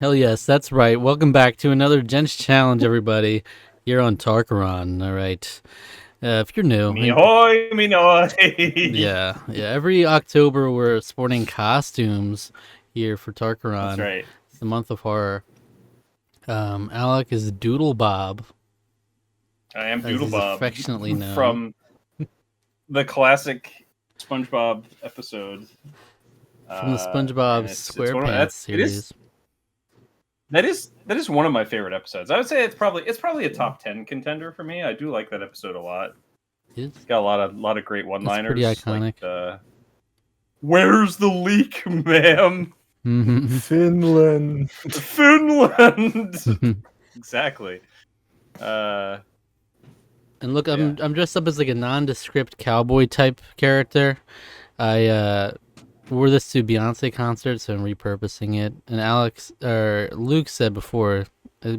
Hell yes, that's right. Welcome back to another Gents Challenge, everybody, here on Tarqaron. All right. If you're new, Me hoy, me noy. yeah, every October we're sporting costumes here for That's Tarqaron. right. It's the month of horror. Alec is Doodle Bob, I am as Doodle he's Bob affectionately known. from the classic SpongeBob episode, From the SpongeBob and it's one of SquarePants that's it is series. that is one of my favorite episodes. I would say it's probably a top 10 contender for me. I do like that episode a lot. It's, Got a lot of great it's pretty one-liners like iconic. the "Where's the leak, ma'am?" Finland. Finland. Exactly. Uh, And look, yeah. I'm dressed up as like a nondescript cowboy type character. I wore this to Beyonce concert, so I'm repurposing it. And Luke said before,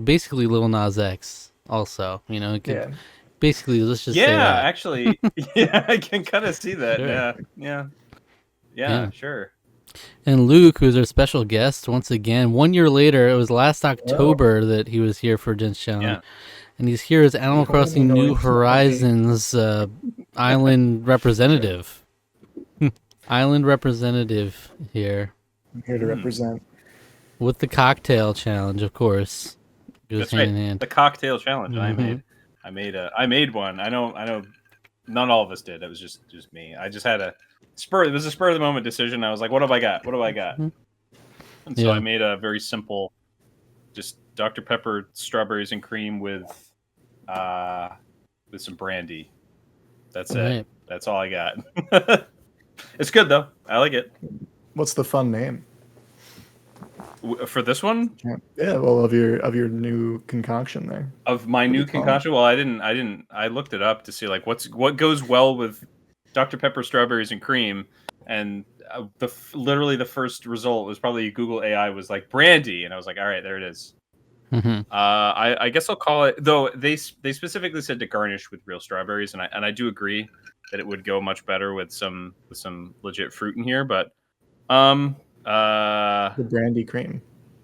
basically Lil Nas X. Also, it could Yeah. basically let's just say Yeah, that. actually, yeah, I can kind of see that. Sure. Yeah, Yeah. sure. And Luke, who's our special guest, once again, 1 year later, it was last Oh, October that he was here for Gents Challenge, Yeah, and he's here as Animal hoy me Crossing New noy. Horizons island representative. Island representative here I'm here to represent. with the cocktail challenge, of course. It goes that's right. hand in hand. The cocktail challenge. Mhm. I made one. I know. Not all of us did. It was just me. I just had a spur. It was a spur of the moment decision. I was like, what have I got? What have I got? Mhm. And so I Yeah. made a very simple, just Dr Pepper, strawberries and cream uh, with some brandy. That's All it. right. That's all I got. It's good though. I like it. What's the fun name? For this one, Yeah, well, of your new concoction there. of my What do new you call it? concoction. Well, I looked it up to see like what goes well with Dr Pepper, strawberries and cream, and literally the first result was probably Google AI was like brandy, and I was like, all right, there it is. Mhm. I guess I'll call it, though they specifically said to garnish with real strawberries, and I do agree that it would go much better with some legit fruit in here, but um The brandy cream.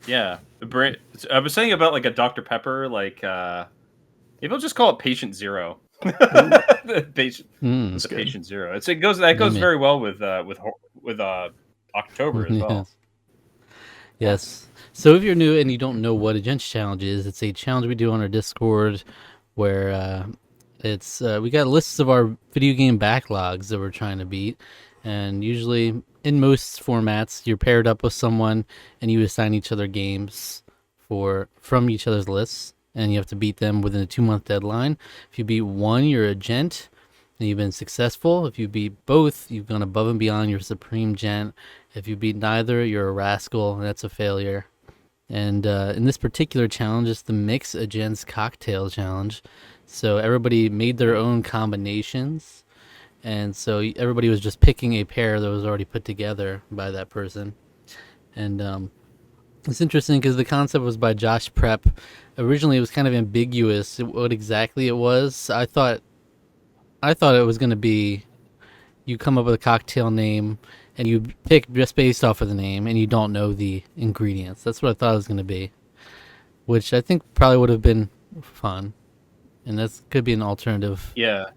yeah, the brand. I was saying about like a Dr Pepper, like maybe I'll just call it Patient Zero. the patient, That's the good. Patient Zero. It goes Yummy. very well with October as well. Yes. Yes. So if you're new and you don't know what a Gents Challenge is, it's a challenge we do on our Discord where it's we got lists of our video game backlogs that we're trying to beat, and usually in most formats you're paired up with someone and you assign each other games from each other's lists, and you have to beat them within a 2 month deadline. If you beat one, you're a gent and you've been successful. If you beat both, you've gone above and beyond your supreme gent. If you beat neither, you're a rascal, and that's a failure. And in this particular challenge, it's the Mix a Gents Cocktail Challenge. So everybody made their own combinations, and so everybody was just picking a pair that was already put together by that person. And it's interesting because the concept was by Josh Prep. Originally, it was kind of ambiguous what exactly it was. I thought it was going to be you come up with a cocktail name and you pick just based off of the name and you don't know the ingredients. That's what I thought it was going to be, which I think probably would have been fun. And that could be an alternative Yeah, Yeah, like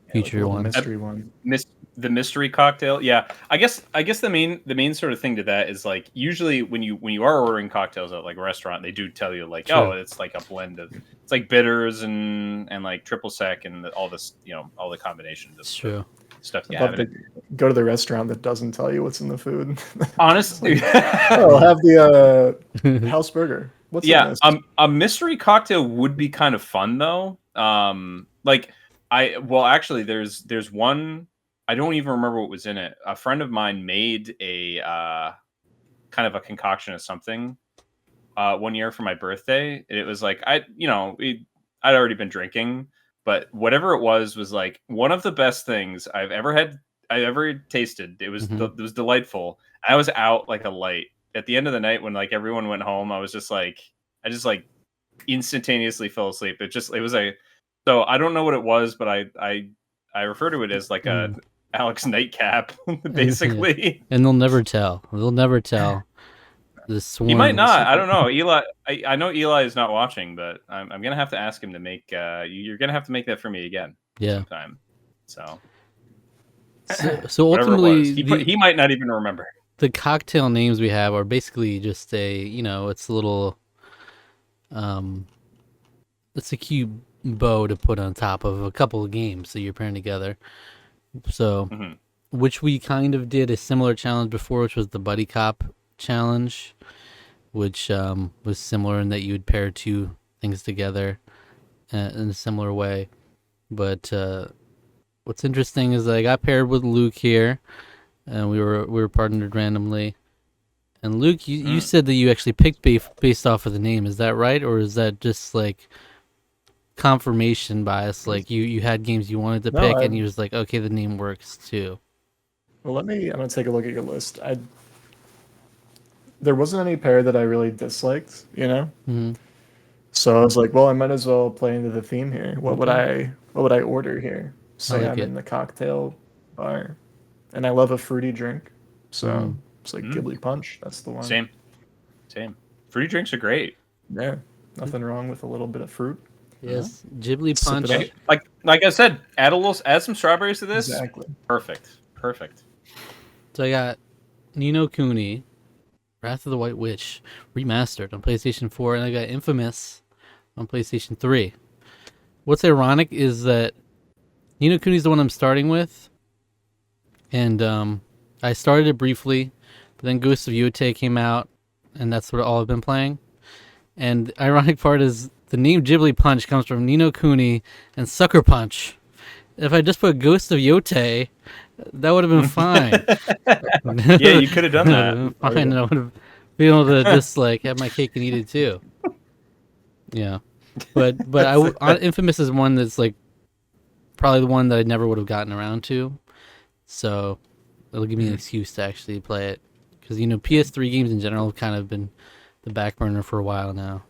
a future little one. mystery one. the mystery cocktail. Yeah, I guess the main sort of thing to that is like usually when you are ordering cocktails at like a restaurant, they do tell you like, oh, True. it's like a blend of it's like bitters and like triple sec and all this, all the combinations It's of true. stuff you I'd have love in to it. go to the restaurant that doesn't tell you what's in the food. Honestly, Oh, I'll have the house burger. What's in yeah, this? a mystery cocktail would be kind of fun though. Like actually, there's one. I don't even remember what was in it. A friend of mine made a kind of a concoction of something one year for my birthday. And it was like I'd already been drinking, but whatever it was like one of the best things I ever tasted. Hmm. It was delightful. I was out like a light at the end of the night when like everyone went home. I just like instantaneously fell asleep. It was a so I don't know what it was, but I refer to it as like a Alex nightcap, And, yeah. basically. And they'll never tell. They'll never tell. The Swarm. He might not. I don't know. Eli, I know Eli is not watching, but I'm gonna have to ask him to make. You're gonna have to make that for me again. Yeah. Sometime. So So whatever it was, ultimately, he might not even remember. the cocktail names we have are basically just it's a little, it's a cute bow to put on top of a couple of games that you're pairing together. So, which we kind of did a similar challenge before, which was the Buddy Cop challenge, which was similar in that you would pair two things together in a similar way. But what's interesting is I got paired with Luke here, and we were partnered randomly. And Luke, you said that you actually picked based off of the name. Is that right, or is that just like confirmation bias? Like you had games you wanted to pick, and you was like, okay, the name works too. Well, I'm gonna take a look at your list. There wasn't any pair that I really disliked, you know. Mm-hmm. So I was like, well, I might as well play into the theme here. What would I order here? Say I'm in the cocktail bar, and I love a fruity drink, so it's like Ghibli Punch. That's the one. Same. Fruity drinks are great. Yeah, nothing wrong with a little bit of fruit. Yes, Ghibli Punch. Like I said, add some strawberries to this. Exactly. Perfect. So I got Nino Kuni, Wrath of the White Witch remastered on PlayStation 4, and I got Infamous on PlayStation 3. What's ironic is that Nino Kuni is the one I'm starting with, and I started it briefly, but then Ghost of Yotei came out, and that's what all I've been playing. And the ironic part is the name Ghibli Punch comes from Nino Kuni and Sucker Punch. If I just put Ghost of Yotei, that would have been fine. Yeah, you could have done that. Fine, and I would have been able to just like have my cake and eat it too. Yeah, but Infamous is one that's like probably the one that I never would have gotten around to, so it'll give me an excuse to actually play it, because PS3 games in general have kind of been the back burner for a while now.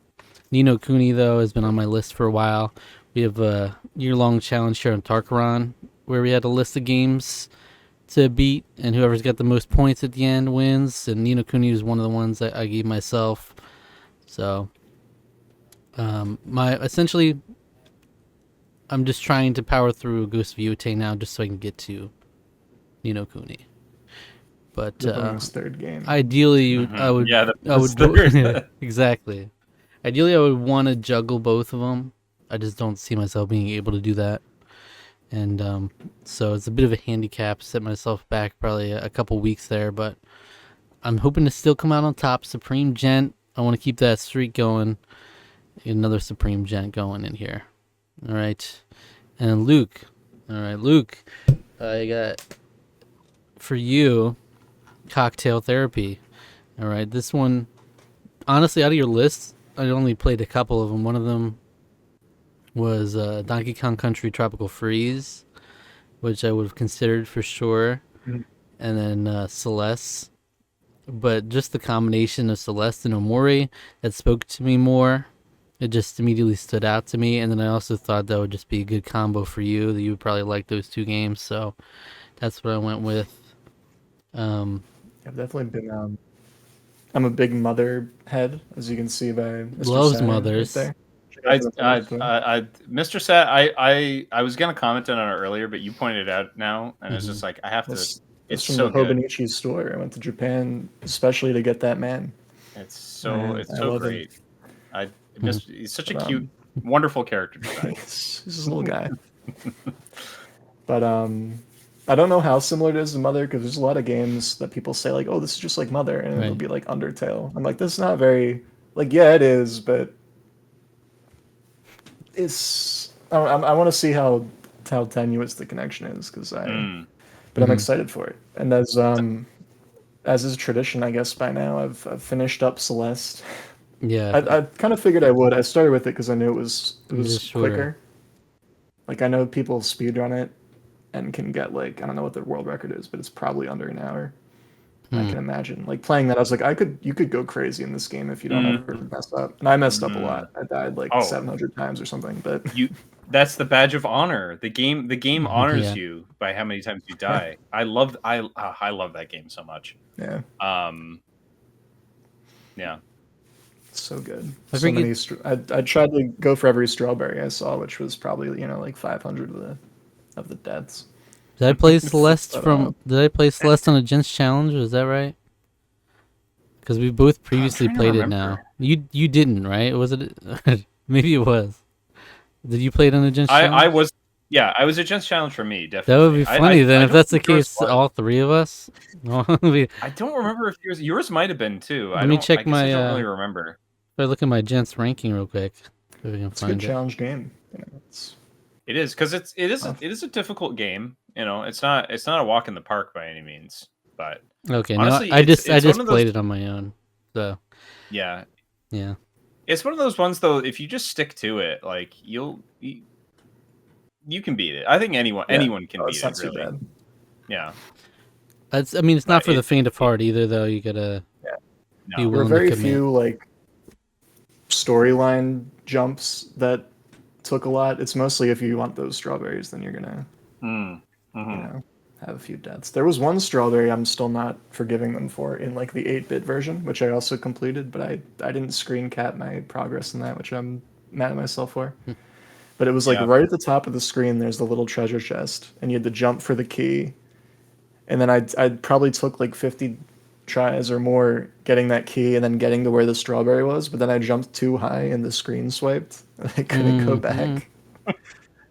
Nino Kuni though has been on my list for a while. We have a year-long challenge here on Tarqaron where we had a list of games to beat, and whoever's got the most points at the end wins. And Nino Kuni was one of the ones that I gave myself. So, I'm just trying to power through Ghost of Yotei now, just so I can get to Nino Kuni. But third game. Ideally, I would. Yeah, Exactly. Ideally, I would want to juggle both of them. I just don't see myself being able to do that. And so it's a bit of a handicap. Set myself back probably a couple weeks there, but I'm hoping to still come out on top. Supreme Gent. I want to keep that streak going. Another Supreme Gent going in here. All right. And Luke. All right, Luke. I got for you Cocktail Therapy. All right. This one, honestly, out of your list, I only played a couple of them. One of them was Donkey Kong Country Tropical Freeze, which I would have considered for sure, and then Celeste. But just the combination of Celeste and Omori that spoke to me more. It just immediately stood out to me, and then I also thought that would just be a good combo for you, that you would probably like those two games, so that's what I went with. I've definitely been... I'm a big Mother head, as you can see by Mr. Loves Saturn Mothers. Right there. Mr. Sat, I was gonna comment on it earlier, but you pointed it out now, and it's just like I have to. It's from so the Hobonichi store. I went to Japan especially to get that man. It's so great. Him. He's such a cute, wonderful character design. He's just a little guy. But I don't know how similar it is to Mother, because there's a lot of games that people say like, "Oh, this is just like Mother," and it'll be like Undertale. I'm like, this is not very like. Yeah, it is, but it's. I want to see how tenuous the connection is, because But I'm excited for it, and as is tradition, I guess by now I've finished up Celeste. Yeah, I kind of figured I would. I started with it because I knew it was shorter. quicker. Like I know people speedrun it and can get like, I don't know what the world record is, but it's probably under an hour. I can imagine like playing that. I was like, you could go crazy in this game if you don't ever mess up. And I messed up a lot. I died like 700 times or something. But that's the badge of honor. The game honors you by how many times you die. I love that game so much. Yeah. Yeah. So good. I So forget- many. I tried to go for every strawberry I saw, which was probably like 500 of the deaths. Did I play Celeste But, from? Did I play Celeste on a Gents challenge? Is that right? Because we both I'm previously trying to played it. remember. Now you didn't, right? Was it? Maybe it was. Did you play it on a Gents I challenge? was I was a Gents challenge for me, That would definitely. be funny then, I if don't that's the think yours case. was. All three of us. Let me I don't remember if yours might have been too. let me I check guess I my. don't really remember. If I look at my Gents ranking real quick, if we can it's a good find it. challenge game. It's It is because tough. it is a difficult game. It's not a walk in the park by any means. But Okay, no, honestly, I just it's one of those. played it on my own. So Yeah, yeah, it's one of those ones though. If you just stick to it, like you can beat it. I think Yeah. anyone can Oh, beat it's it. not too Really, bad. yeah. it's. I mean, it's not But for the faint of heart either, though. You gotta Yeah. be no. There are willing to very commit. few like storyline jumps that took a lot. It's mostly if you want those strawberries, then you're gonna Mm. you Mhm. know have a few deaths. There was one strawberry I'm still not forgiving them for in like the 8-bit version, which I also completed, but I didn't screen cap my progress in that, which I'm mad at myself for. But it was like Yeah. right at the top of the screen. There's the little treasure chest, and you had to jump for the key. And then I'd probably took like 50 tries or more getting that key and then getting to where the strawberry was. But then I jumped too high and the screen swiped, and I couldn't go Mhm. back.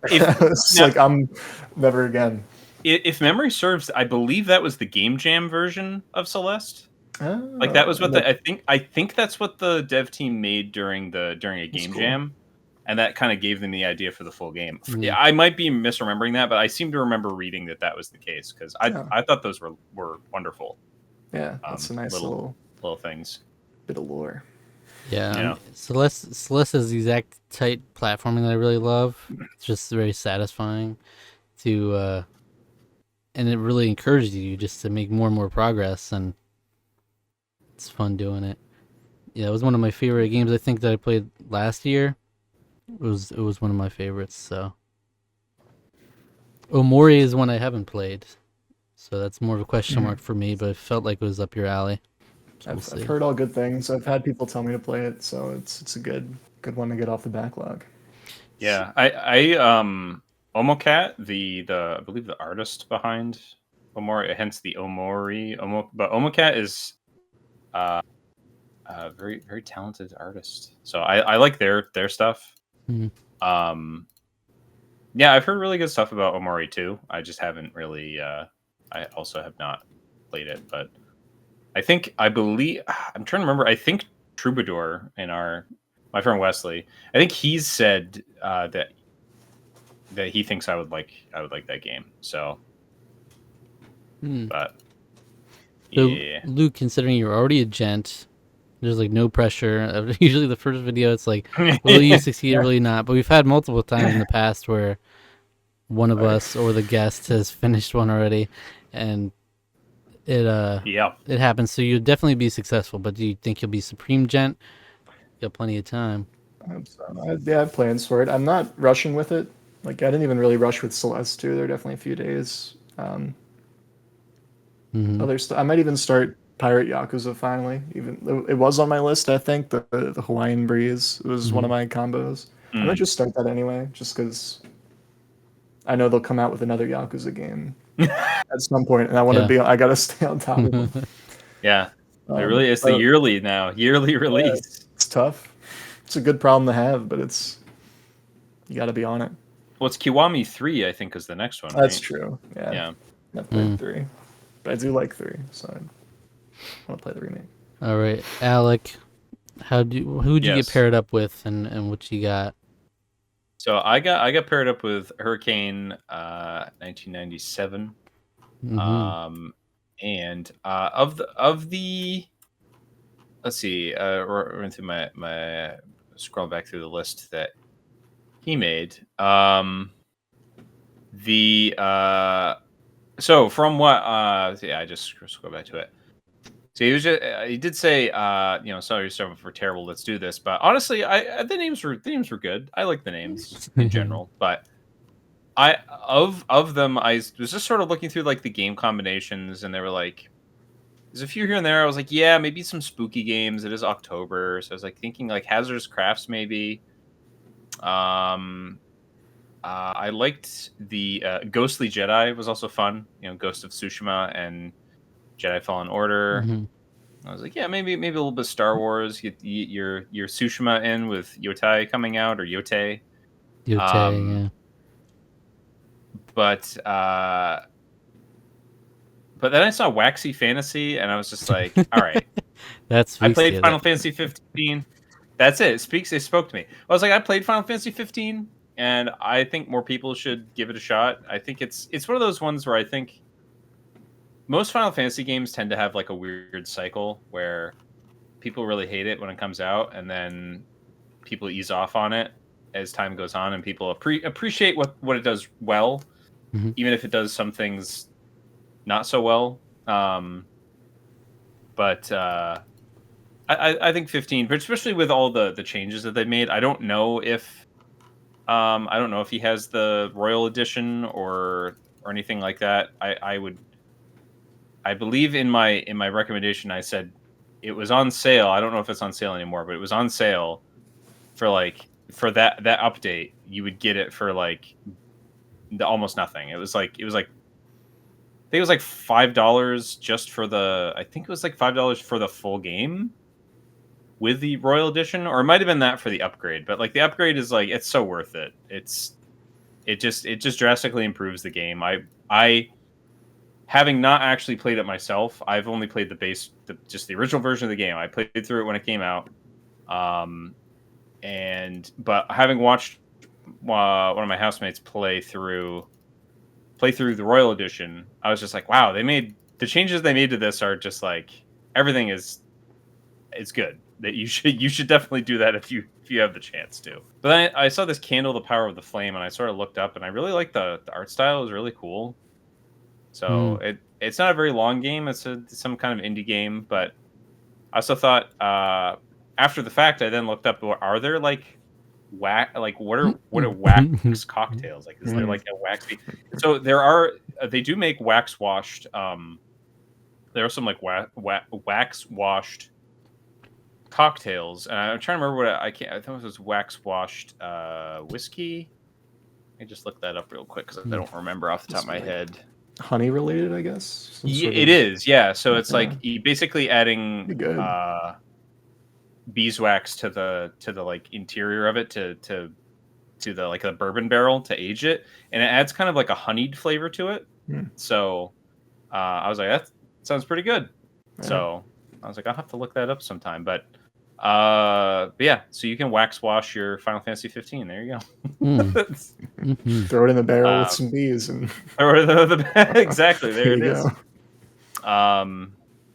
If I was now, like, I'm never again. if memory serves, I believe that was the Game Jam version of Celeste. Like that Oh, was what I think that's what the dev team made during a that's game cool. jam, and that kind of gave them the idea for the full game. Yeah. I might be misremembering that, but I seem to remember reading that was the case because Yeah. I thought those were wonderful. Yeah, that's a nice little things. bit of lore. Yeah, Yeah. Celeste is the exact tight platforming that I really love. It's just very satisfying to, and it really encourages you just to make more and more progress, and it's fun doing it. Yeah, it was one of my favorite games I think that I played last year. It was one of my favorites. So Omori is one I haven't played, so that's more of a question mark for me. But it felt like it was up your alley. So we'll I've see. heard all good things. I've had people tell me to play it, so it's a good one to get off the backlog. Yeah, I Omocat, I believe the artist behind Omori, hence the Omori. But Omocat is a very very talented artist. So I like their stuff. Mhm. Yeah, I've heard really good stuff about Omori too. I just haven't really. I also have not played it, but I believe I'm trying to remember. I think Troubadour and my friend Wesley. I think he's said that he thinks I would like that game. So, Hmm. but So yeah, Luke, considering you're already a gent, there's like no pressure. Usually the first video, it's like, will you succeed? Yeah. Will you not? But we've had multiple times in the past where one of Sorry. us or the guest has finished one already, and yeah. it happens. So you'll definitely be successful. But do you think you'll be supreme gent? You got plenty of time. I hope so. Yeah, I have plans for it. I'm not rushing with it. Like I didn't even really rush with Celeste too. There are definitely a few days. Hmm. I might even start Pirate Yakuza finally. Even it was on my list. I think the Hawaiian Breeze was one Hmm. of my combos. I might Mm. just start that anyway, just because I know they'll come out with another Yakuza game at some point, and I want to Yeah. be. I gotta stay on top of them. Yeah, it really is the But, yearly release. it's tough. It's a good problem to have, but you got to be on it. Well, it's Kiwami 3, I think, is the next one, That's right? true. Yeah. Yeah. I've played 3, but I do like 3, so I want to play the remake. All right, Alec. Who'd you get Yes. paired up with, and what you got? So I got paired up with Hurricane 1997. Mm-hmm. And of the let's see, run through my scroll back through the list that he made. The so from what yeah, I just scroll back to it. So he did say sorry yourself for terrible, let's do this. But honestly, the names were good. I like the names in general, but I of them I was just sort of looking through like the game combinations, and they were like there's a few here and there. I was like, yeah, maybe some spooky games. It is October, so I was like thinking like Hazardous Crafts maybe. I liked the Ghostly Jedi was also fun. Ghost of Tsushima and Jedi Fallen Order. Mm-hmm. I was like, yeah, maybe a little bit of Star Wars. Get your Tsushima in with Yotai coming out or Yote. Yote, yeah. But then I saw Waxy Fantasy, and I was just like, all right. I played Final Fantasy 15. That's it. It spoke to me. I was like, I played Final Fantasy 15, and I think more people should give it a shot. I think it's one of those ones where I think most Final Fantasy games tend to have like a weird cycle where people really hate it when it comes out, and then people ease off on it as time goes on, and people appreciate what it does well, Mhm. even if it does some things not so well. But I think 15, but especially with all the changes that they've made, I don't know if he has the Royal Edition or anything like that. I believe in my recommendation I said it was on sale. I don't know if it's on sale anymore, but it was on sale for that update. You would get it for like almost nothing. It was like I think it was like $5 just for I think it was like $5 for the full game with the Royal Edition, or it might have been that for the upgrade. But like the upgrade is like, it's so worth it. It just drastically improves the game. I having not actually played it myself, I've only played just the original version of the game. I played through it when it came out. But having watched one of my housemates play through the Royal Edition, I was just like, wow, the changes they made to this are just like, everything it's good. That you should definitely do that if you have the chance to. But then I saw this Candle the Power of the Flame, and I sort of looked up, and I really like the art style. It was really cool. So it's not a very long game. It's some kind of indie game, but I also thought after the fact, I then looked up, are there like what are wax cocktails? Like, is there like a waxy? So they do make wax washed. There are some like wax washed cocktails, and I'm trying to remember I thought it was wax washed whiskey. I just look that up real quick because I don't remember off the top of my head. Honey related, I guess. It is, yeah. So it's like you basically adding beeswax to the like interior of it to the like a bourbon barrel to age it, and it adds kind of like a honeyed flavor to it. So I was like, that sounds pretty good. So I was like, I'll have to look that up sometime. But yeah, so you can wax wash your Final Fantasy 15. There you go. Throw it in the barrel with some bees and exactly. There it is. Go.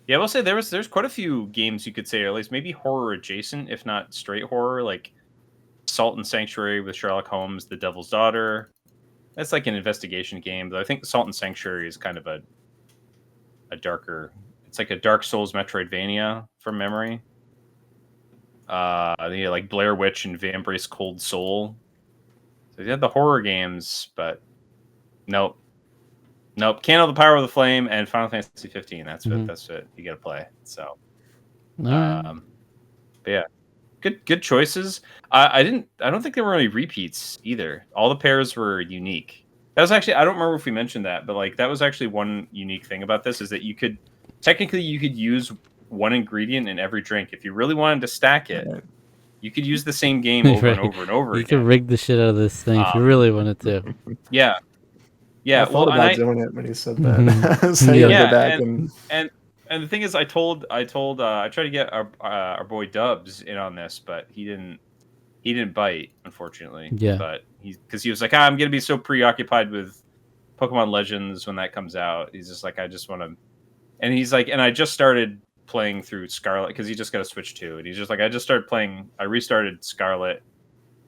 Yeah, I will say there's quite a few games you could say, or at least maybe horror adjacent, if not straight horror, like Salt and Sanctuary with Sherlock Holmes, The Devil's Daughter. That's like an investigation game, but I think Salt and Sanctuary is kind of a darker. It's like a Dark Souls Metroidvania from memory. Like Blair Witch and Vambrace Cold Soul. So they had the horror games, but nope. Candle the Power of the Flame and Final Fantasy 15. That's what you got to play. So, but yeah, good choices. I don't think there were any repeats either. All the pairs were unique. That was actually, I don't remember if we mentioned that, but like that was actually one unique thing about this is that you could use one ingredient in every drink. If you really wanted to stack it, you could use the same game over and over and over again. You could rig the shit out of this thing if you really wanted to. Yeah. I thought about doing it when he said that. So you gotta go back and the thing is, I tried to get our boy Dubs in on this, but he didn't bite, unfortunately. Yeah. But because he was like, I'm gonna be so preoccupied with Pokemon Legends when that comes out. He's just like, I just want to, and he's like, and I just started playing through Scarlet because he just got a Switch 2, and he's just like, I restarted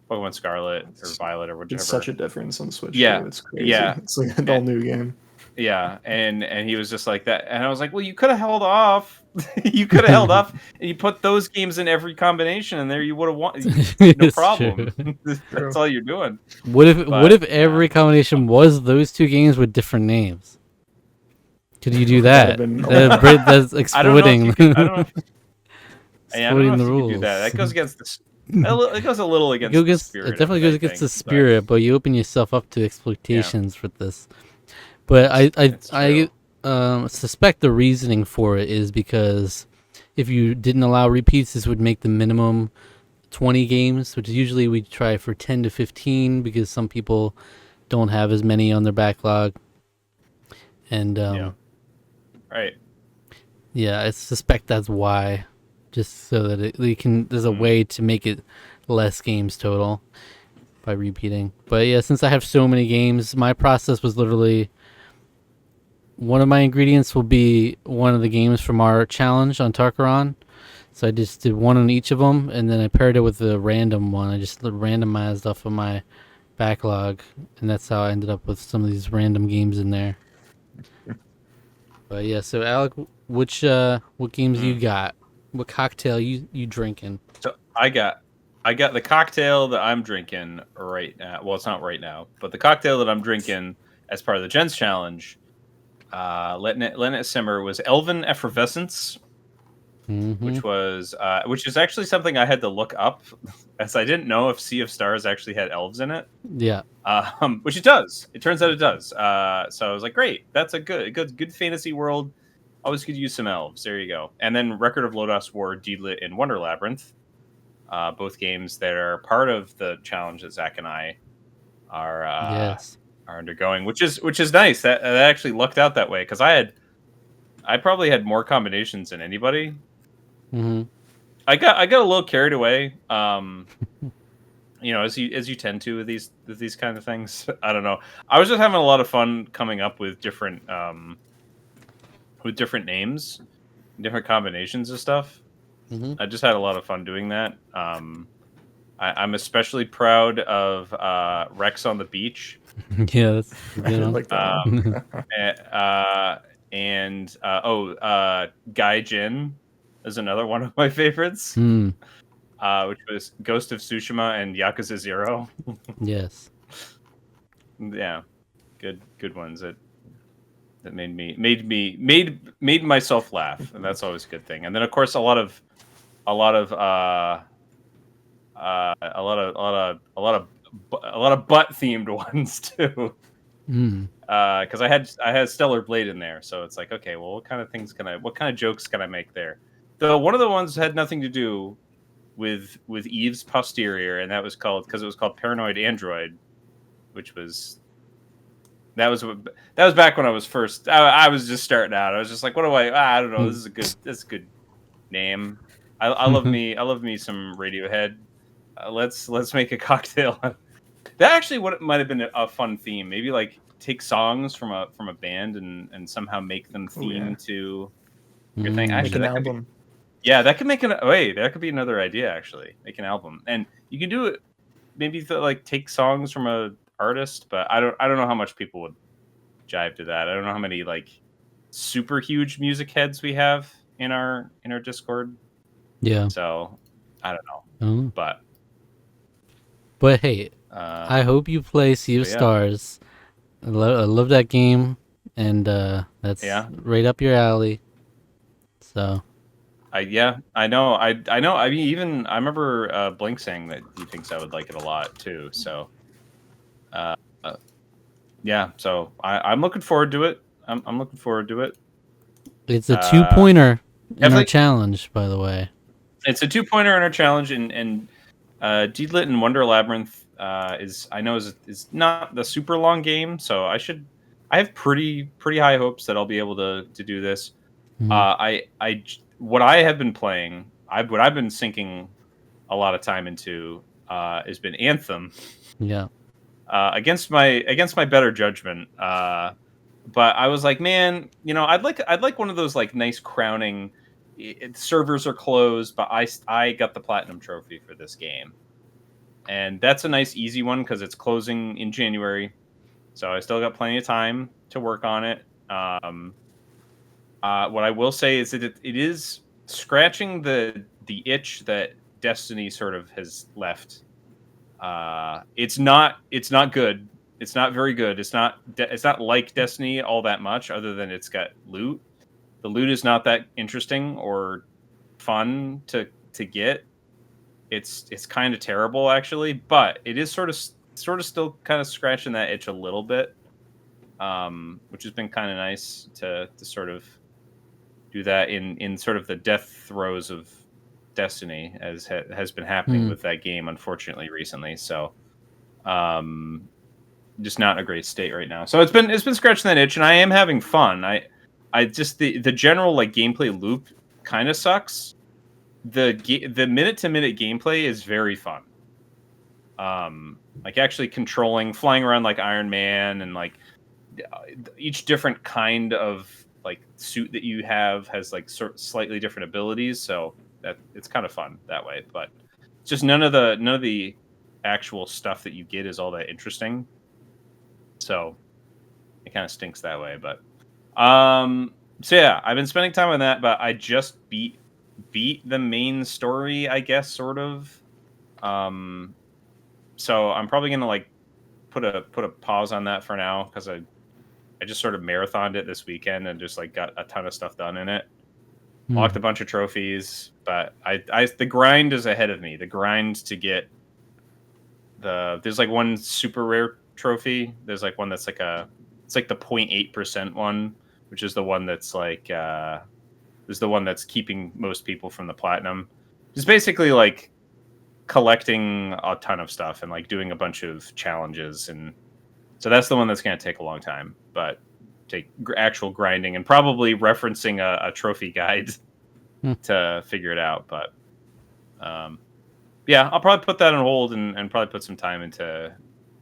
Pokemon Scarlet or Violet or whichever. It's such a difference on Switch. Yeah, too. It's crazy. Yeah, it's like a whole new game. Yeah, and he was just like that, and I was like, well, you could have held off. You could have held off, and you put those games in every combination, and there you would have won. No problem. That's all you're doing. What if every combination was those two games with different names? Could you do That'd that? have been- That's I don't know if you exploiting. could. I don't know. Yeah, I don't know Exploiting if the you could do rules. that. That goes against the. It goes a little It against the goes. spirit It definitely of it, goes I against think. the spirit, but you open yourself up to Yeah, exploitations for this. But it's true. suspect the reasoning for it is because if you didn't allow repeats, this would make the minimum 20 games, which usually we try for 10 to 15 because some people don't have as many on their backlog. And Yeah. Right. yeah, I suspect that's why, just so that there's a way to make it less games total by repeating. But yeah, since I have so many games, my process was literally one of my ingredients will be one of the games from our challenge on Tarqaron. So I just did one on each of them, and then I paired it with a random one. I just randomized off of my backlog, and that's how I ended up with some of these random games in there. But yeah, so Alec, what games you got? What cocktail you drinking? So I got the cocktail that I'm drinking right now. Well, it's not right now, but the cocktail that I'm drinking as part of the Gents challenge, letting it simmer, was Elven Effervescence, Mm-hmm. which is actually something I had to look up, as I didn't know if Sea of Stars actually had elves in it. Yeah. Which it does. It turns out it does. So I was like, great, that's a good fantasy world. Always could use some elves. There you go. And then Record of Lodoss War, Deedlit, and Wonder Labyrinth, both games that are part of the challenge that Zach and I Yes. are undergoing, which is nice. That actually lucked out that way because I probably had more combinations than anybody. Mm-hmm. I got a little carried away. As you tend to with these kind of things. I don't know. I was just having a lot of fun coming up with different names, different combinations of stuff. Mm-hmm. I just had a lot of fun doing that. I'm especially proud of Rex on the Beach. Yeah, that's a I good did one. like that one. And Guy Jin is another one of my favorites. Mm, Which was Ghost of Tsushima and Yakuza 0. yes. Yeah, good ones that made myself laugh, and that's always a good thing. And then of course a lot of butt themed ones too. Mm. Because I had Stellar Blade in there, so it's like, okay, well, what kind of jokes can I make there? Though one of the ones had nothing to do with Eve's posterior, and that was called Paranoid Android, which was that was back when I was first. I was just starting out. I was just like, what do I don't know. This is a good name. I love me some Radiohead. Let's make a cocktail. That actually what might have been a fun theme. Maybe like take songs from a band and somehow make them theme to your thing. Mm. Like Actually, an that could be. album. Yeah, that could make that could be another idea. Actually, make an album, and you can do it. Maybe like take songs from a artist, but I don't know how much people would jive to that. I don't know how many like super huge music heads we have in our Discord. Yeah. So I don't know, Oh. but Hey, uh, I hope you play Sea of yeah. Stars. I love that game, and that's Yeah. right up your alley. So I know. I mean, even I remember Blink saying that he thinks I would like it a lot too. So, uh, yeah. So I'm looking forward to it. I'm looking forward to it. it's a 2-pointer in our Definitely, challenge, by the way. it's a 2-pointer in our challenge, and Deedlit and Wonder Labyrinth is not the super long game, so I have pretty high hopes that I'll be able to do this. Mhm. What I have been playing, what I've been sinking a lot of time into has been Anthem. Yeah. Against my better judgment. But I was like, man, I'd like one of those like nice crowning. Servers are closed, but I got the platinum trophy for this game, and that's a nice easy one because it's closing in January, so I still got plenty of time to work on it. What I will say is that it is scratching the itch that Destiny sort of has left. It's not good. It's not very good. It's not like Destiny all that much, other than it's got loot. The loot is not that interesting or fun to get. It's kind of terrible actually, but it is sort of still kind of scratching that itch a little bit, which has been kind of nice to sort of do that in sort of the death throes of Destiny, as has been happening with that game, unfortunately, recently. So, just not in a great state right now. So it's been scratching that itch, and I am having fun. I just the general like gameplay loop kind of sucks. The minute to minute gameplay is very fun. Like actually flying around like Iron Man, and like each different kind of like suit that you have has like slightly different abilities, so that it's kind of fun that way. But just none of the actual stuff that you get is all that interesting, so it kind of stinks that way. But so yeah, I've been spending time on that, but I just beat the main story, I guess, sort of. So I'm probably gonna like put a pause on that for now, because I just sort of marathoned it this weekend and just like got a ton of stuff done in it. Locked a bunch of trophies, but the grind is ahead of me. The grind to get there's like one super rare trophy. There's like one that's like it's like the 0.8% one, which is the one that's like is the one that's keeping most people from the platinum. It's basically like collecting a ton of stuff and like doing a bunch of challenges, and so that's the one that's going to take a long time, but take actual grinding and probably referencing a trophy guide to figure it out. But yeah, I'll probably put that on hold and probably put some time into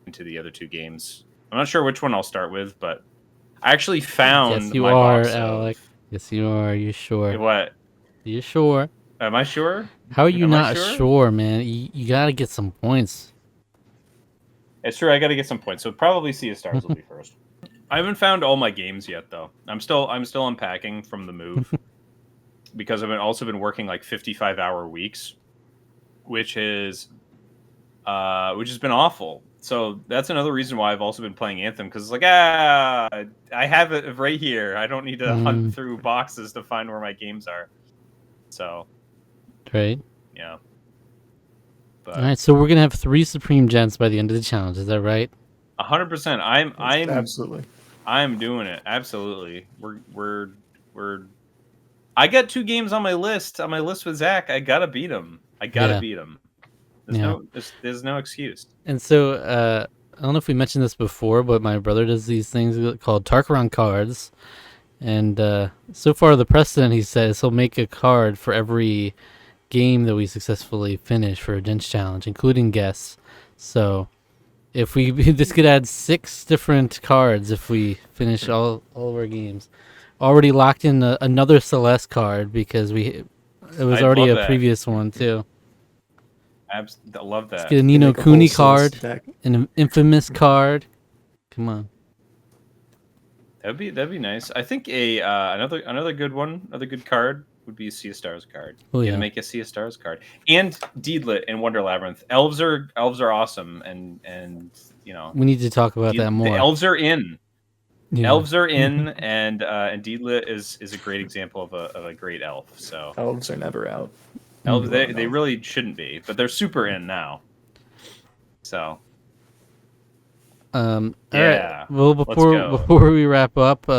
the other two games. I'm not sure which one I'll start with, but I actually found yes, you my are, box Alec. Yes, you are. You sure? What? You sure? Am I sure? How are you Am I not sure, man? You gotta get some points. It's true. I got to get some points. So probably Sea of Stars will be first. I haven't found all my games yet, though. I'm still unpacking from the move because I've also been working like 55-hour weeks, which has been awful. So that's another reason why I've also been playing Anthem, because it's like, I have it right here. I don't need to hunt through boxes to find where my games are. So, right. Yeah. But all right, so we're gonna have 3 Supreme Gents by the end of the challenge. Is that right? 100%. I'm absolutely. I'm doing it. Absolutely. We're. I got 2 games on my list. On my list with Zach. I gotta beat him. Beat him. There's no excuse. And so I don't know if we mentioned this before, but my brother does these things called Tarqaron cards, and so far the precedent, he says he'll make a card for every game that we successfully finish for a Gents challenge, including guests. So if this could add 6 different cards if we finish all of our games. Already locked in another Celeste card because it was already a previous one too. I love that. Let's get a Nino Cooney card, an Infamous card. Come on. That'd be nice. I think another good one, another good card would be a Sea of Stars card. Oh yeah, make a Sea of Stars card, and Deedlit and Wonder Labyrinth. Elves are awesome, and you know we need to talk about that more. The elves are in. Yeah. Elves are in, and Deedlit is a great example of a great elf. So elves are never out. Elves they really shouldn't be, but they're super in now. So. All right. Well, before we wrap up,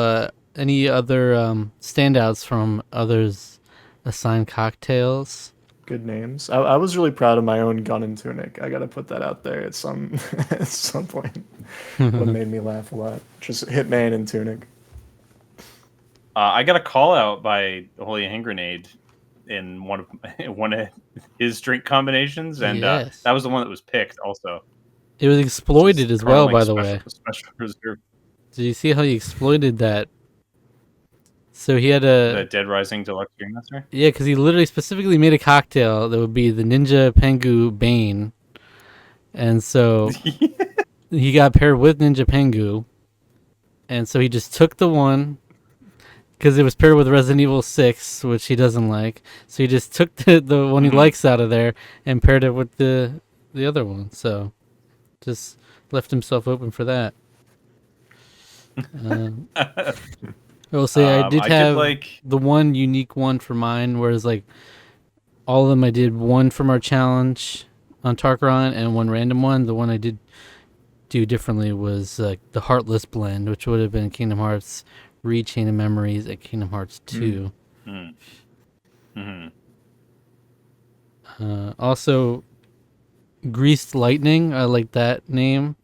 any other standouts from others assigned cocktails? Good names. I was really proud of my own gun and tunic. I gotta put that out there at some point. What made me laugh a lot. Just Hitman and tunic. I got a call out by Holy Hand Grenade in one of his drink combinations, and yes. That was the one that was picked also. It was exploited as well, by the way. Special reserve. Did you see how he exploited that? So he had the Dead Rising Deluxe Green Master? Yeah, because he literally specifically made a cocktail that would be the Ninja Pengu Bane. And so he got paired with Ninja Pengu. And so he just took the one, because it was paired with Resident Evil 6, which he doesn't like. So he just took the one he likes out of there and paired it with the other one. So just left himself open for that. I will say I did I have like the one unique one for mine, whereas like all of them I did one from our challenge on Tarqaron and one random one. The one I did do differently was the Heartless blend, which would have been Kingdom Hearts Chain of Memories and Kingdom Hearts 2. Mm-hmm. Also, Greased Lightning. I like that name.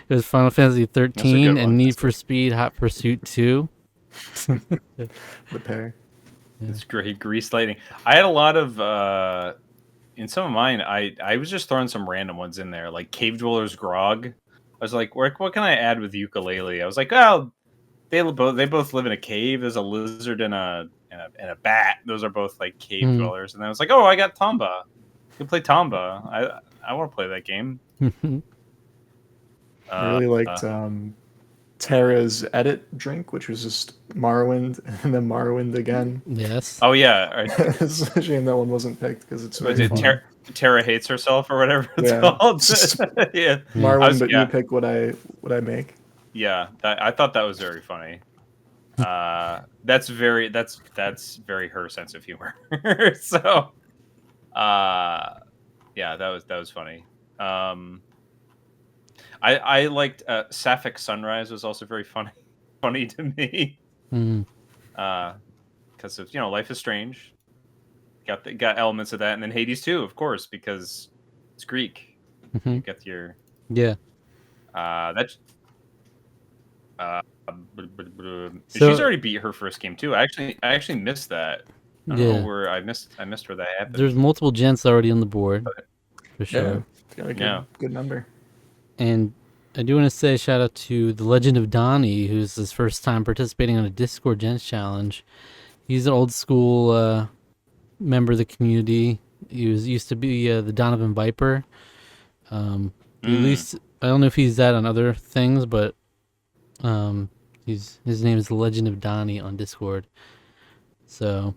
It was Final Fantasy That's a good 13 and one. Need for Speed Hot Pursuit 2. The pair. It's great. Grease Lightning. I had a lot of in some of mine. I was just throwing some random ones in there, like Cave Dweller's Grog. I was like, what can I add with ukulele? I was like, oh, they both live in a cave. There's a lizard and a bat. Those are both like cave dwellers. And then I was like, oh, I got Tomba. You can play Tomba. I want to play that game. I really liked Tara's edit drink, which was just Morrowind and then Morrowind again. Yes. Oh yeah, It's a shame that one wasn't picked because it's was very it fun. Tara hates herself or whatever it's Yeah. called? Just Yeah, Morrowind, but yeah. you pick what I make. Yeah, I thought that was very funny. That's very her sense of humor. So, yeah, that was funny. I liked Sapphic Sunrise was also very funny to me. Because of Life is Strange, got elements of that, and then Hades too, of course, because it's Greek. You got your that's. She's already beat her first game too. I actually missed that. I don't know where I missed where that happened. There's multiple gents already on the board, for sure. Yeah, good number. And I do want to say shout out to the Legend of Donnie, who's his first time participating on a Discord Gents challenge. He's an old school member of the community. He used to be the Donovan Viper. At least I don't know if he's that on other things, but his name is the Legend of Donnie on Discord. So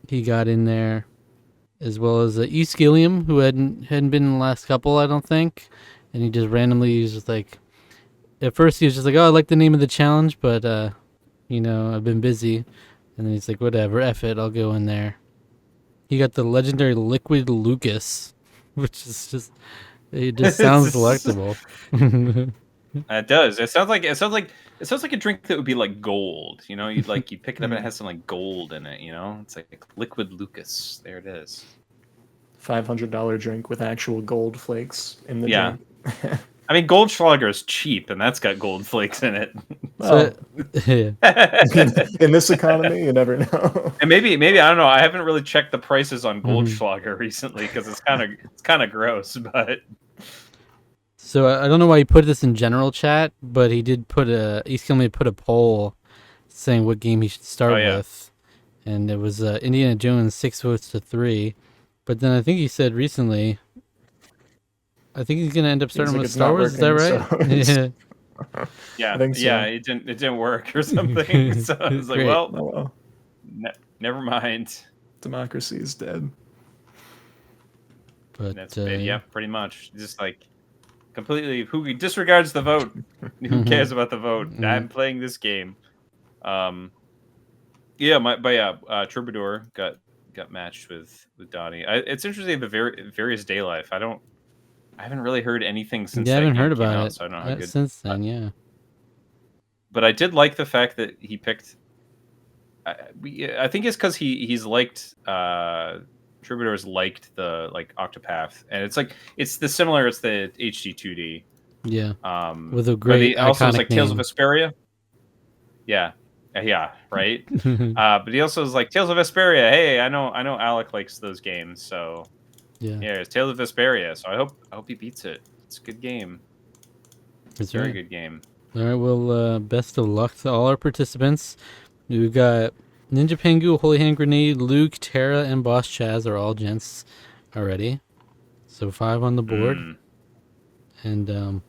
he got in there, as well as East Gilliam, who hadn't been in the last couple, I don't think. And he just randomly was just like, at first he was just like, oh, I like the name of the challenge, but I've been busy. And then he's like, whatever, F it, I'll go in there. He got the legendary Liquid Lucas, which is it just sounds delectable. It does. It sounds like a drink that would be like gold. You pick it up and it has some like gold in it. It's like Liquid Lucas. There it is. $500 drink with actual gold flakes in the drink. I mean, Goldschlager is cheap, and that's got gold flakes in it. Well, in this economy, you never know. And maybe I don't know. I haven't really checked the prices on Goldschlager recently because it's kind of gross. But so I don't know why he put this in general chat, but he did put put a poll saying what game he should start with, and it was Indiana Jones 6 votes to 3. But then I think he said recently, I think he's gonna end up starting with Star Wars. Is that right? So yeah, I think so. Yeah. It didn't work or something. So I was like, Great. well, never mind. Democracy is dead. But that's pretty much just like completely. Who disregards the vote? Who cares about the vote? I'm playing this game. Troubadour got matched with Donnie. It's interesting the various day life. I haven't really heard anything since. Yeah, I haven't heard came about out, it so I don't know how good. Since then. Yeah, but I did like the fact that he picked. I think it's because he's liked. Troubadour's liked the Octopath, and it's the HD 2D. Yeah. With a great also iconic like name. Tales of Vesperia. Yeah, right. But he also is like Tales of Vesperia. Hey, I know Alec likes those games, so yeah, it's Tales of Vesperia. So I hope he beats it. It's a good game. It's a very good game. All right, well, best of luck to all our participants. We've got Ninja Pengu, Holy Hand Grenade, Luke, Tara, and Boss Chaz are all gents already. So 5 on the board. And the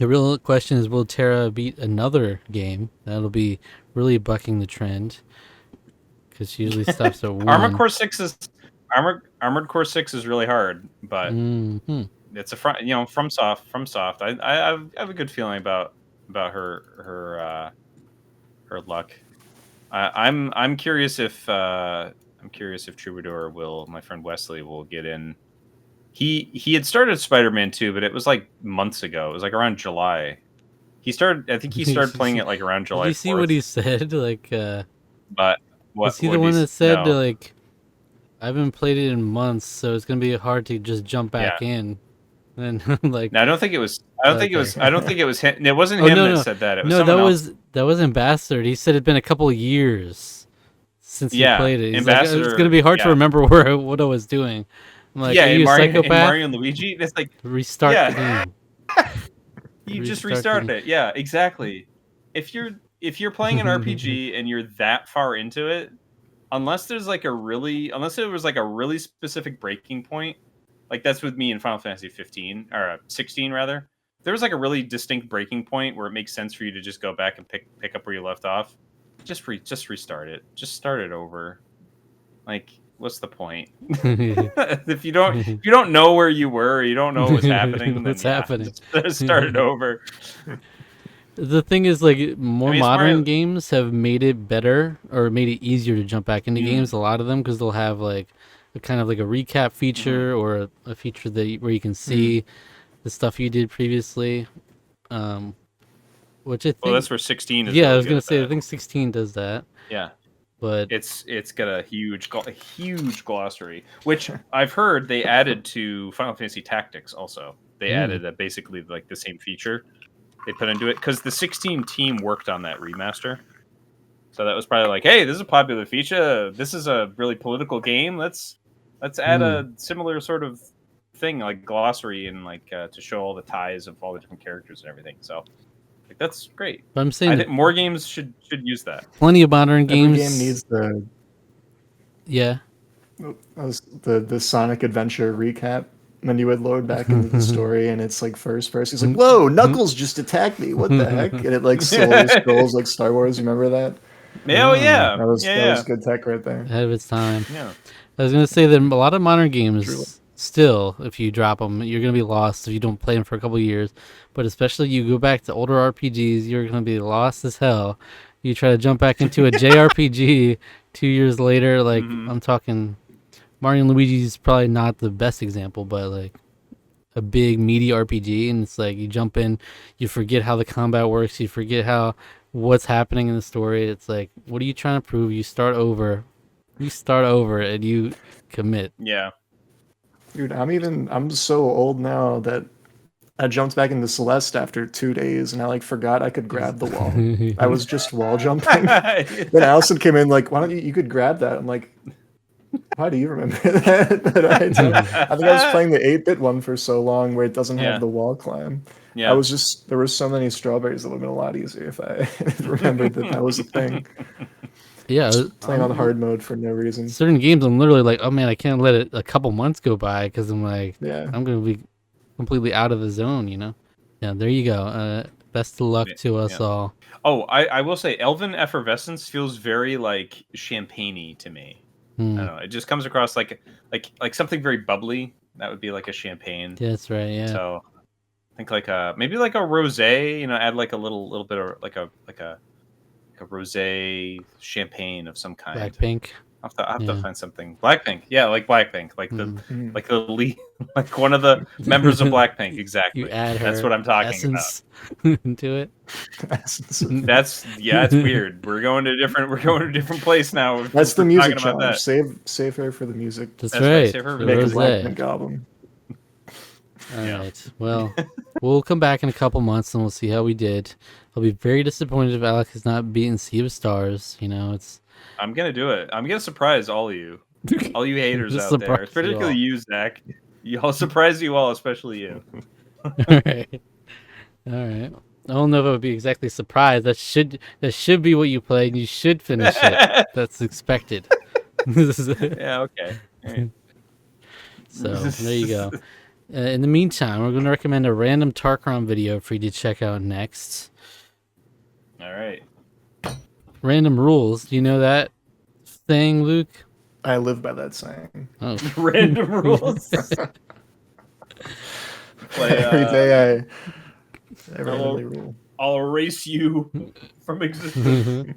real question is, will Tara beat another game? That'll be really bucking the trend, because she usually stops at 1. Armored Core 6 is really hard, but it's a front, from soft. I have a good feeling about her luck. I'm curious if Troubadour my friend Wesley will get in. He had started Spider-Man 2, but it was like months ago. It was like around July. I think he started playing it like around Did July you see 4th. what he said? Like, But was he the one that said no. like, I haven't played it in months, so it's gonna be hard to just jump back Yeah. in? And like, No, I don't think it was. I don't think it was. I don't think it was him. It wasn't oh him no, that no, said that. It was no, someone else. that was Ambassador. He said it'd been a couple of years since he played it. He's like, it's Ambassador. gonna be hard to Yeah. remember what I was doing. I'm like, Yeah, are in you a Mario, psychopath? Mario and Luigi, it's like Restart the yeah. game. You just restarted it. Yeah, exactly. If you're playing an RPG and you're that far into it, unless it was like a really specific breaking point, like that's with me in Final Fantasy 15 or 16 rather. There was like a really distinct breaking point where it makes sense for you to just go back and pick up where you left off. Just restart it. Just start it over. Like, what's the point? if you don't know where you were, or you don't know what's happening. What's happening? Just start it over. The thing is, like, more modern Mario... games have made it better or made it easier to jump back into games. A lot of them, because they'll have like a kind of like a recap feature or a feature where you can see the stuff you did previously. Which I think. Well, that's where 16 is. Yeah, really I was gonna say that. I think 16 does that. Yeah. But it's got a huge glossary, which I've heard they added to Final Fantasy Tactics. Also, they added basically like the same feature they put into it because the 16 team worked on that remaster. So that was probably like, hey, this is a popular feature. This is a really political game. Let's add a similar sort of thing like glossary and like to show all the ties of all the different characters and everything. So. Like, that's great. I'm saying I think more games should use that. Plenty of modern games. Every game needs the Sonic Adventure recap. When you would load back into the story and it's like first person, it's like, whoa, Knuckles just attacked me. What the heck? And it like slowly scrolls like Star Wars. Remember that? Oh yeah, that was good tech right there. Ahead of its time. Yeah. I was gonna say that a lot of modern games still, if you drop them, you're gonna be lost if you don't play them for a couple of years. But especially you go back to older RPGs, you're gonna be lost as hell. You try to jump back into a JRPG 2 years later, like I'm talking Mario and Luigi is probably not the best example, but like a big meaty RPG, and it's like you jump in, you forget how the combat works, you forget what's happening in the story. It's like, what are you trying to prove? You start over and you commit. Yeah. Dude, I'm so old now that I jumped back into Celeste after 2 days and I like forgot I could grab the wall. I was just wall jumping. Then Allison came in like, why don't you could grab that? I'm like, why do you remember that? I think I was playing the 8-bit one for so long where it doesn't have the wall climb. Yeah. There were so many strawberries that would have been a lot easier if I remembered that was a thing. Yeah, playing on hard mode for no reason. Certain games, I'm literally like, oh man, I can't let it a couple months go by because I'm like, I'm gonna be completely out of the zone, you know. Yeah, there you go. Best of luck to us all. Oh, I will say, Elven Effervescence feels very like champagne-y to me. I don't know. It just comes across like something very bubbly. That would be like a champagne. That's right. Yeah. So I think like maybe like a rosé. You know, add like a little bit of like a rosé champagne of some kind. Blackpink. I have to find something. Blackpink, yeah, like Blackpink, like the lead, like one of the members of Blackpink. Exactly. You add That's what I'm talking about. Into it. It's weird. We're going to a different place now. That's the music challenge. Save her for the music. That's right. Save her for make a Blackpink album. All right. Well, we'll come back in a couple months and we'll see how we did. I'll be very disappointed if Alex has not beaten Sea of Stars. You know, I'm gonna do it. I'm gonna surprise all of you, all you haters out there, particularly you, Zach. I'll surprise you all, especially you. All right. I don't know if I would be exactly surprised. That should be what you play, and you should finish it. That's expected. Yeah. Okay. Right. So there you go. In the meantime, we're going to recommend a random Tarqaron video for you to check out next. All right. Random rules. Do you know that thing, Luke? I live by that saying. Oh. Random rules. Play, Every day I randomly roll. I'll erase you from existence.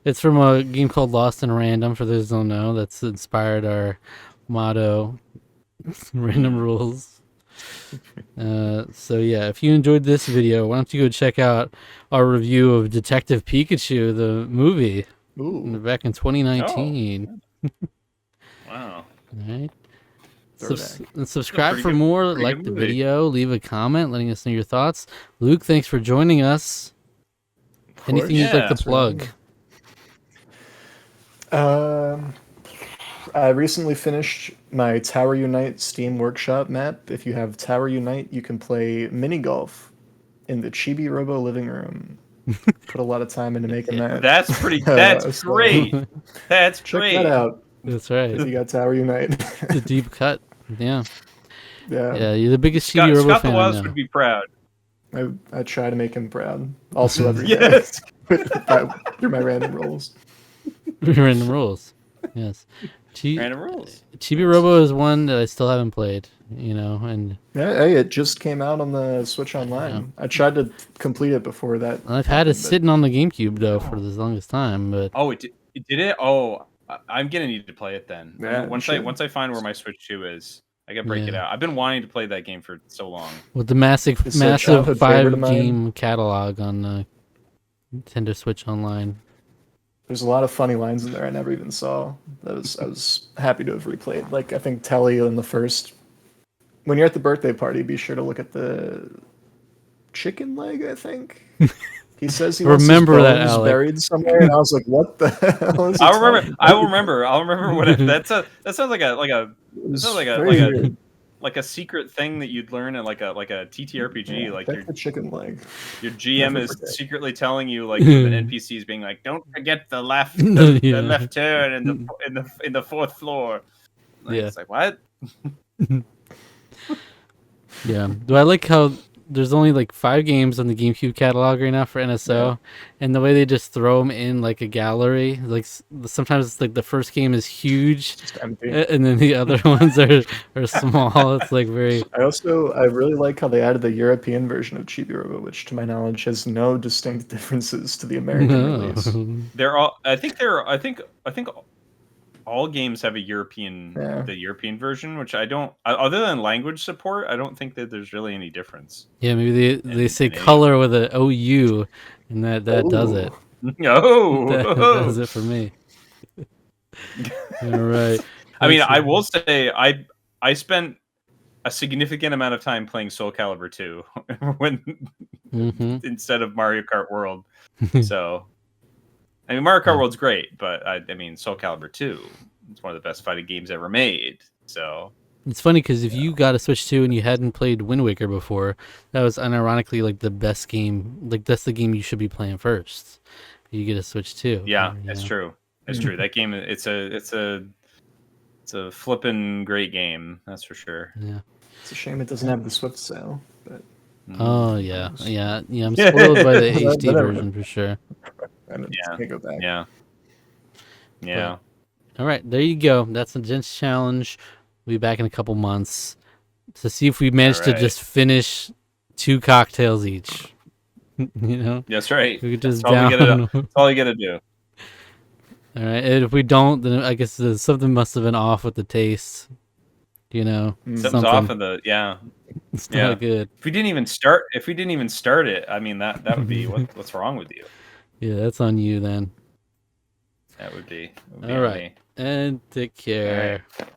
It's from a game called Lost in Random, for those who don't know. That's inspired our motto, Random Rules. So yeah, if you enjoyed this video, why don't you go check out our review of Detective Pikachu, the movie, back in 2019. Wow. All right. Throwback. And subscribe Pretty for good- more. pretty Like good the movie. video, leave a comment, letting us know your thoughts. Luke, thanks for joining us. Of Anything course. you'd like to Yeah. plug? I recently finished my Tower Unite Steam Workshop map. If you have Tower Unite, you can play mini golf in the Chibi Robo living room. Put a lot of time into making that. That's pretty. That's So great. That's check great. that out That's right. if you got Tower Unite. The deep cut. Yeah. Yeah, Yeah, you're the biggest Scott, CD Robo Scott the fan I Wasp know. would be proud. I try to make him proud. Also every day Yes. through my random rolls. Random Rules. Yes. Random rules. Chibi Robo is one that I still haven't played, and Yeah, hey, it just came out on the Switch Online. I tried to complete it before that. I've had it happened, but sitting on the GameCube though for the longest time, but Oh, it did it? Oh, I'm gonna need to play it then. Yeah, you once should. I find where my Switch 2 is, I gotta break it Yeah. out. I've been wanting to play that game for so long. with the massive It's a childhood favorite of mine. 5-game catalog on Nintendo Switch Online. There's a lot of funny lines in there I never even saw. I was happy to have replayed. Like I think Telly in the first. When you're at the birthday party, be sure to look at the chicken leg. I think he says he wants his Remember that, bones Alec. buried somewhere, and I was like, "What the hell is he I'll remember. talking I will about?" remember. I'll remember what that sounds like a It was sounds like very weird. a secret thing that you'd learn in like a TTRPG. Yeah, like that's the chicken leg. your GM Never is forget. secretly telling you like the NPCs being like, "Don't forget the left Yeah. the left turn in the fourth floor." Like, Yeah. It's like what? Yeah. Do I like how there's only like 5 games on the GameCube catalog right now for NSO, and the way they just throw them in like a gallery. Like sometimes it's like the first game is huge, Just empty. and then the other ones are small. It's like very. I really like how they added the European version of Chibi Robo, which to my knowledge has no distinct differences to the American release. They're all. I think all games have a European Yeah. the European version, which I don't. Other than language support, I don't think that there's really any difference. Yeah, maybe they say in any- color with a OU, and that does it. Oh, That does it for me. All right. I mean, Thanks, I will say I spent a significant amount of time playing Soul Calibur 2 Mhm. instead of Mario Kart World. So, I mean, Mario Kart World's great, but I mean, Soul Calibur 2, it's one of the best fighting games ever made. So, It's funny because if you got a Switch 2 and you hadn't played Wind Waker before, that was unironically like the best game. Like that's the game you should be playing first. You get a Switch 2. yeah, you that's know? true. That's true. That game, it's a flippin' great game. That's for sure. Yeah. It's a shame it doesn't have the Swift sale, but Oh yeah. I'm spoiled by the HD Whatever. version for sure. I don't Yeah. can't go back. Yeah. All right, there you go. That's the Gents Challenge. We'll be back in a couple months to see if we manage to right. just finish 2 cocktails each. That's right. We could just That's all we down. gotta- That's all you gotta do. All right, and if we don't, then I guess something must have been off with the taste. Something's off in the It's yeah. not good. If we didn't even start it, I mean that would be what's wrong with you? Yeah, that's on you then. That would be All on right, me. and take care. All right.